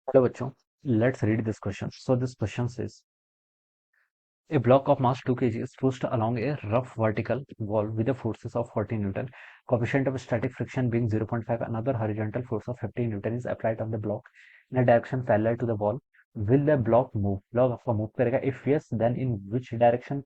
Hello बच्चों, let's read this question. So this question says, a block of mass 2 kg is pushed along a rough vertical wall with the forces of 40 Newton. Coefficient of static friction being 0.5. Another horizontal force of 15 Newton is applied on the block in a direction parallel to the wall. Will the block move? Block आपका move करेगा. If yes, then in which direction?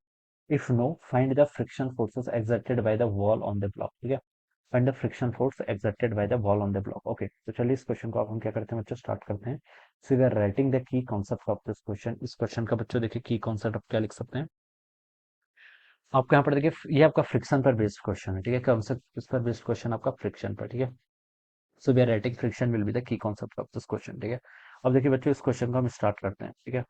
If no, find the friction forces exerted by the wall on the block. ठीक है? Find the friction force exerted by the wall on the block. Okay, तो चलिए इस question को अब हम क्या करते हैं बच्चों, स्टार्ट करते हैं. So we are writing the key concept of this question. इस क्वेश्चन का बच्चों देखिए की कॉन्सेप्ट आप क्या लिख सकते हैं. आपको यहाँ पर देखिए ये आपका फ्रिक्शन पर बेस्ड क्वेश्चन है. ठीक है, कॉन्सेप्ट किस पर बेस्ड क्वेश्चन आपका फ्रिक्शन पर. ठीक है, so we are writing friction will be the key concept of this question. ठीक है, अब देखिए बच्चों इस क्वेश्चन को हम स्टार्ट करते हैं. ठीक है,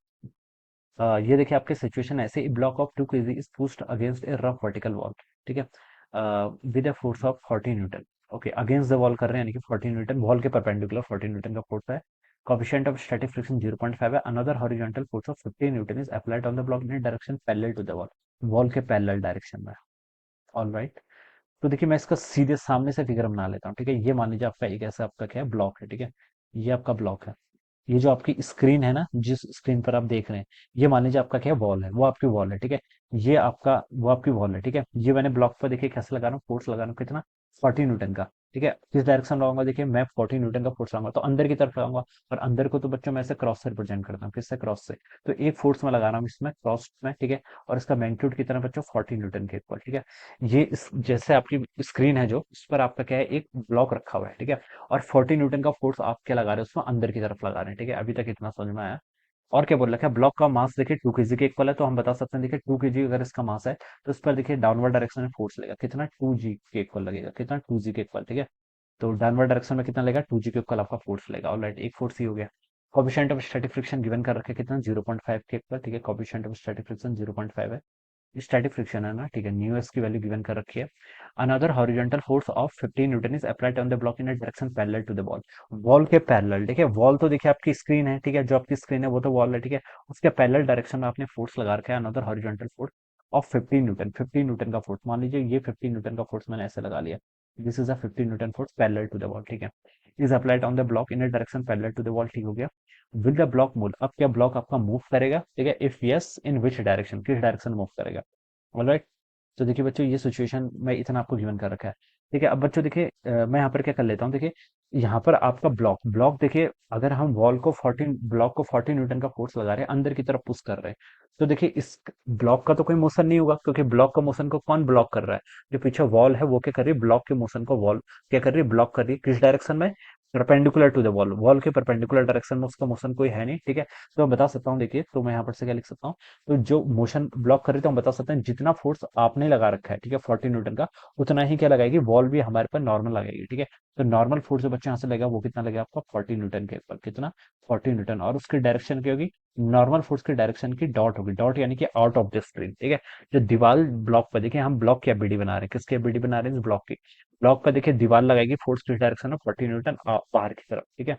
ये देखिए आपके सिचुएशन ऐसे, block of 2 kg is pushed against a rough vertical wall. ठीक है, with a force of 40 newton. Okay, against the wall कर रहे हैं यानी कि 40 न्यूटन, वॉल के परपेंडिकुलर 40 न्यूटन का फोर्स है. कोएफिशिएंट ऑफ स्टैटिक फ्रिक्शन 0.5 है. Another horizontal force of 15 newton is applied on the block in direction parallel to the wall. Wall के पैरेलल डायरेक्शन में. ऑल राइट, तो देखिए मैं इसका सीधे सामने से फिगर बना लेता हूँ. ठीक है, ये मान लीजिए आपका एक ऐसा आपका क्या है, ब्लॉक है. ठीक है, ये आपका ब्लॉक है. ये जो आपकी स्क्रीन है ना, जिस स्क्रीन पर आप देख रहे हैं, ये मान लीजिए आपका क्या है, वॉल है, वो आपकी वॉल है. ठीक है, ये आपका वो आपकी वॉल है. ठीक है, ये मैंने ब्लॉक पर देखिए कैसे लगा रहा हूँ, फोर्स लगा रहा हूँ कितना, 40 न्यूटन का. ठीक है, किस डायरेक्शन लगाऊंगा, देखिए मैं 40 न्यूटन का फोर्स लगाऊंगा तो अंदर की तरफ लगाऊंगा. और अंदर को तो बच्चों मैं ऐसे क्रॉस से रिप्रेजेंट करता हूँ, किससे, क्रॉस से. तो एक फोर्स मैं लगा रहा हूँ इसमें क्रॉस में. ठीक है, और इसका मैग्नीट्यूड कितना बच्चों, 40 न्यूटन के इक्वल. ठीक है, ये जैसे आपकी स्क्रीन है जो, इस पर आपका क्या है, एक ब्लॉक रखा हुआ है. ठीक है, और 40 न्यूटन का फोर्स आप क्या लगा रहे हो, उसमें अंदर की तरफ लगा रहे हैं. ठीक है, अभी तक इतना समझ में आया. और क्या बोल रखा है, ब्लॉक का मास देखिए 2 kg के इक्वल है, तो हम बता सकते हैं देखिए 2 kg अगर इसका मास है तो इस पर देखिए डाउनवर्ड डायरेक्शन में फोर्स लगेगा कितना, 2g के इक्वल लगेगा, कितना, 2g के इक्वल. ठीक है, तो डाउनवर्ड डायरेक्शन में कितना लगेगा, 2g के इक्वल आपका फोर्स लगेगा. ऑलराइट, एक फोर्स ही हो गया. Coefficient of static friction given कर रखे कितना, 0.5 के इक्वल. ठीक है, कोएफिशिएंट ऑफ स्टैटिक फ्रिक्शन 0.5 है. स्टैटिक फ्रिक्शन है ना. ठीक है, न्यू एस की वैल्यू गिवन कर रखी है. Another horizontal force of 15 newton is applied on the block in a direction parallel to the wall. Wall के पैरेलल. ठीक है, वॉल तो देखिए आपकी स्क्रीन है. ठीक है, जो आपकी स्क्रीन है वो तो वॉल है. ठीक है, उसके पैरेलल डायरेक्शन में आपने फोर्स लगा रखा है, another horizontal force of 15 Newton. 15 Newton का फोर्स, मान लीजिए ये 15 न्यूटन का फोर्स मैंने ऐसे लगा लिया. This is a 15 newton force parallel to the wall. ठीक है, is applied on the block in a direction parallel to the wall. ठीक हो गया. विल द ब्लॉक मूव, अब क्या ब्लॉक आपका मूव करेगा. ठीक है, if yes in which direction, किस डायरेक्शन मूव करेगा. ऑलराइट, तो देखिए बच्चों ये सिचुएशन में इतना आपको गिवन कर रखा है. ठीक है, अब बच्चों देखिए मैं यहाँ पर क्या कर लेता हूँ, देखिए यहाँ पर आपका ब्लॉक ब्लॉक देखिए, अगर हम वॉल को 14 ब्लॉक को 40 न्यूटन का फोर्स लगा रहे हैं, अंदर की तरफ पुश कर रहे हैं, तो देखिए इस ब्लॉक का तो कोई मोशन नहीं होगा, क्योंकि ब्लॉक का मोशन को कौन ब्लॉक कर रहा है, जो पीछे वॉल है वो क्या कर रही है, ब्लॉक के मोशन को वॉल क्या कर रही है, ब्लॉक कर रही है. किस डायरेक्शन में, perpendicular to the wall, wall के परपेंडिकुलर डायरेक्शन में उसका मोशन कोई है नहीं. ठीक है, तो मैं बता सकता हूँ, देखिए तो मैं यहाँ पर से क्या लिख सकता हूँ, तो जो मोशन ब्लॉक कर रही है तो हम बता सकते हैं जितना फोर्स आपने लगा रखा है, ठीक है, 40 न्यूटन का, उतना ही क्या लगाएगी, वॉल भी हमारे पर नॉर्मल लगाएगी. ठीक है, तो नॉर्मल फोर्स जो बच्चे यहाँ से लगेगा वो कितना लगेगा आपका, 40 न्यूटन के ऊपर, कितना, 40 न्यूटन. और उसकी डायरेक्शन क्या होगी, नॉर्मल फोर्स की डायरेक्शन की डॉट होगी, डॉट यानी कि आउट ऑफ द स्क्रीन. ठीक है, जो दीवार ब्लॉक पर देखिए, हम ब्लॉक की एबीडी बना रहे हैं, किसकी एबीडी बना रहे हैं, इस ब्लॉक की. ब्लॉक पर देखिए दीवार लगाएगी फोर्स किस डायरेक्शन में, 40 न्यूटन बाहर की तरफ. ठीक है,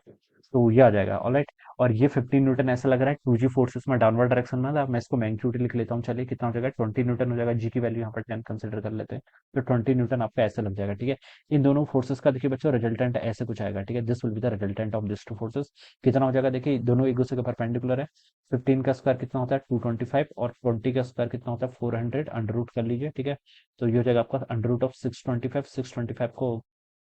तो ये आ जाएगा. ऑलराइट, और ये 15 न्यूटन ऐसा लग रहा है 2g फोर्सेस में डाउनवर्ड डायरेक्शन में था. मैं इसको मैग्नीट्यूड लिख लेता हूँ, चलिए कितना हो जाएगा, 20 न्यूटन हो जाएगा. जी की वैल्यू यहाँ पर 10 कंसिडर कर लेते हैं, तो 20 न्यूटन आपका ऐसे लग जाएगा. ठीक है, इन दोनों फोर्सेस का देखिए बच्चों रिजल्टेंट ऐसे कुछ आएगा. ठीक है, this will be the resultant of this two forces. कितना हो जाएगा, देखिए दोनों एक दूसरे के परपेंडिकुलर है. 15 का स्क्वायर कितना होता है, 225, और 20 का स्क्वायर कितना होता है, 400. अंडर रूट कर लीजिए. ठीक है, तो ये हो जाएगा आपका अंडर रूट ऑफ 625. 625 को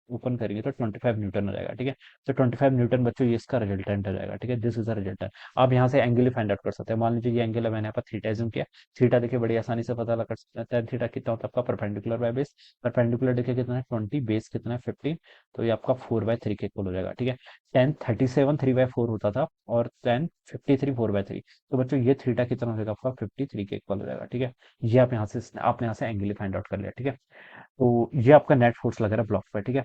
ओपन करेंगे तो 25 न्यूटन हो जाएगा. ठीक है, तो 25 न्यूटन बच्चों ये इसका रिजल्टेंट हो जाएगा. ठीक है, दिस इज द रिजल्टेंट. आप यहाँ से एंगल फाइंड आउट कर सकते हैं. मान लीजिए ये एंगल है, मैंने यहाँ पर थीटा एज्यूम किया. थीटा देखिए बड़ी आसानी से पता लगा सकते हैं, tan थीटा कितना होता है आपका, परपेंडिकुलर बाय बेस. परपेंडिकुलर देखिए कितना है, 20, बेस कितना है, 15, तो ये आपका 4/3 के इक्वल हो जाएगा. ठीक है, tan 37 3/4 होता था, और tan 53 4/3. तो बच्चों ये थीटा कितना हो जाएगा आपका, 53 के इक्वल हो जाएगा. ठीक है, ये आप यहाँ से आपने यहाँ से एंगल फाइंड आउट कर लिया. ठीक है, तो ये आपका नेट फोर्स लग रहा है ब्लॉक पर. ठीक है,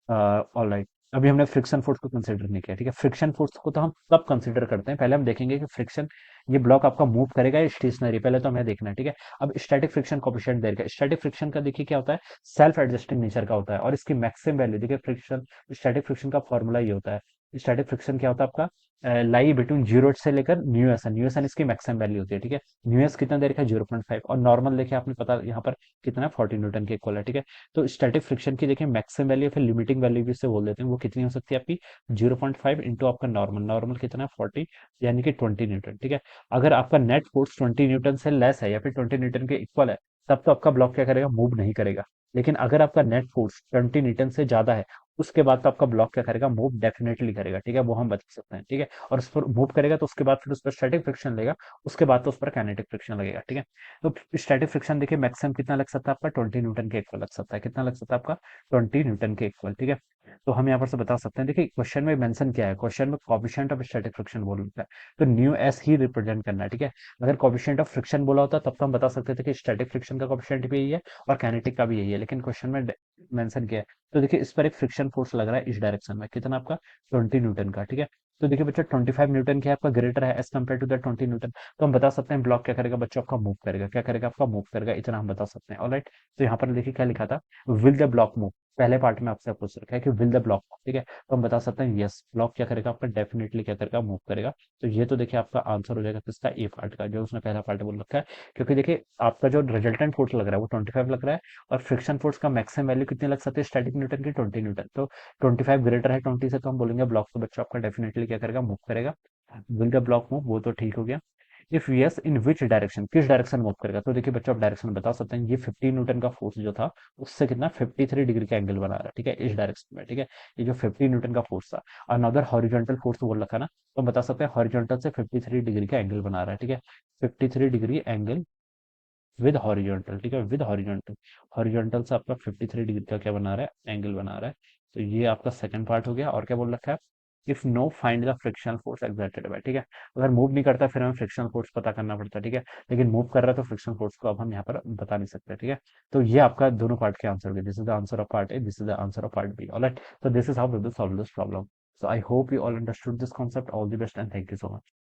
ऑल राइट, अभी हमने फ्रिक्शन फोर्स को कंसिडर नहीं किया. ठीक है, फ्रिक्शन फोर्स को तो हम कब कंसिडर करते हैं, पहले हम देखेंगे कि फ्रिक्शन, ये ब्लॉक आपका मूव करेगा या स्टेशनरी, पहले तो हमें देखना है. ठीक है, अब स्टैटिक फ्रिक्शन कोएफिशिएंट देगा. स्टैटिक फ्रिक्शन का देखिए क्या होता है, सेल्फ एडजस्टिंग नेचर का होता है, और इसकी मैक्सिमम वैल्यू देखिए, फ्रिक्शन स्टैटिक फ्रिक्शन का फॉर्मूला ये होता है, स्टैटिक फ्रिक्शन क्या होता है आपका, लाई बिटवीन जीरो से लेकर mu S N, mu S N इसकी मैक्सिमम वैल्यू होती है, ठीक है। न्यू एस कितना दे रखा है 0.5, और नॉर्मल देखिए आपने पता यहाँ पर कितना 40 न्यूटन के इक्वल है, ठीक है। तो स्टैटिक फ्रिक्शन की देखिए मैक्सिमम वैल्यू फिर लिमिटिंग वैल्यू भी इससे बोल देते हैं, वो कितनी हो सकती है आपकी 0.5 इंटू आपका नॉर्मल, नॉर्मल कितना है 40, यानी कि 20 न्यूटन, ठीक है। अगर आपका नेट फोर्स 20 न्यूटन से लेस है या फिर 20 न्यूटन के इक्वल है, तब तो आपका ब्लॉक क्या करेगा, मूव नहीं करेगा। लेकिन अगर आपका नेट फोर्स 20 न्यूटन से ज्यादा है, उसके बाद तो आपका ब्लॉक क्या करेगा, मूव डेफिनेटली करेगा, ठीक है, वो हम बता सकते हैं, ठीक है। और उस पर मूव करेगा तो उसके बाद फिर उस पर स्टैटिक फ्रिक्शन लगेगा, उसके बाद तो उस पर काइनेटिक फ्रिक्शन लगेगा, ठीक है। तो स्टैटिक फ्रिक्शन देखिए मैक्सिमम कितना लग सकता है आपका 20 न्यूटन के इक्वल लग सकता है, कितना लग सकता है आपका 20 न्यूटन के इक्वल, ठीक है। तो हम यहाँ पर से बता सकते हैं, देखिए क्वेश्चन में मेंशन क्या है, क्वेश्चन में कोएफिशिएंट ऑफ स्टैटिक फ्रिक्शन बोल रखा है, तो न्यू एस ही रिप्रेजेंट करना है, ठीक है। अगर कोएफिशिएंट ऑफ फ्रिक्शन बोला होता तब तो हम बता सकते थे कि स्टैटिक फ्रिक्शन का कोएफिशिएंट भी यही है और काइनेटिक का भी यही है, लेकिन क्वेश्चन में मेंशन किया है। तो देखिए इस पर एक फ्रिक्शन फोर्स लग रहा है इस डायरेक्शन में, कितना आपका 20 न्यूटन का, ठीक है। तो देखिए बच्चों 25 न्यूटन क्या है आपका ग्रेटर है as compare to the 20 newton, तो हम बता सकते हैं ब्लॉक क्या करेगा बच्चों आपका, मूव करेगा, क्या करेगा आपका, मूव करेगा, इतना हम बता सकते हैं, ऑलराइट। तो यहाँ पर देखिए क्या लिखा था, विल द ब्लॉक मूव, पहले पार्ट में आपसे पूछ रखा है कि विल द ब्लॉक, ठीक है। तो हम बता सकते हैं यस, ब्लॉक क्या करेगा आपका, डेफिनेटली क्या करेगा, मूव करेगा। तो ये तो देखिए आपका आंसर हो जाएगा किसका, ए पार्ट का, जो उसने पहला पार्ट बोल रखा है। क्योंकि देखिए आपका जो रिजल्टेंट फोर्स लग रहा है वो 25 लग रहा है, और फ्रिक्शन फोर्स का मैक्सिमम वैल्यू कितनी लग सकती है स्टैटिक न्यूटन की, 20 न्यूटन। तो 25 ग्रेटर है 20 से, तो हम बोलेंगे ब्लॉक तो बच्चों आपका डेफिनेटली क्या करेगा, मूव करेगा। विल द ब्लॉक मूव, वो तो ठीक हो गया। If yes in which direction, किस डायरेक्शन मूव करेगा, तो देखिए बच्चों आप डायरेक्शन बता सकते हैं, ये 15 न्यूटन का फोर्स जो था उससे कितना 53 डिग्री का एंगल बना रहा है, ठीक है, इस डायरेक्शन में, ठीक है। ये जो 15 न्यूटन का फोर्स था, अनदर हॉरिजॉन्टल फोर्स बोल रखा ना, तो हम बता सकते हैं हॉरिजॉन्टल से 53 डिग्री का एंगल बना रहा है, ठीक है। 53 डिग्री एंगल विद हॉरिजॉन्टल, ठीक है, विद हॉरिजॉन्टल, हॉरिजॉन्टल से आपका 53 डिग्री का क्या बना रहा है, एंगल बना रहा है। तो ये आपका सेकंड पार्ट हो गया। और क्या बोल रखा है, if know find the frictional force exerted by, ठीक है। अगर मूव नहीं करता फिर हमें फ्रिक्शनल फोर्स पता करना पड़ता है, ठीक है। लेकिन मूव कर रहा है तो फ्रिक्शनल फोर्स को अब हम यहाँ पर बता नहीं सकते, ठीक है। तो ये आपका दोनों पार्ट के आंसर हो गए, this is the answer of part A, this is the answer of part B, alright. So this is how we will solve this problem. So I hope you all understood this concept. All the best and thank you so much.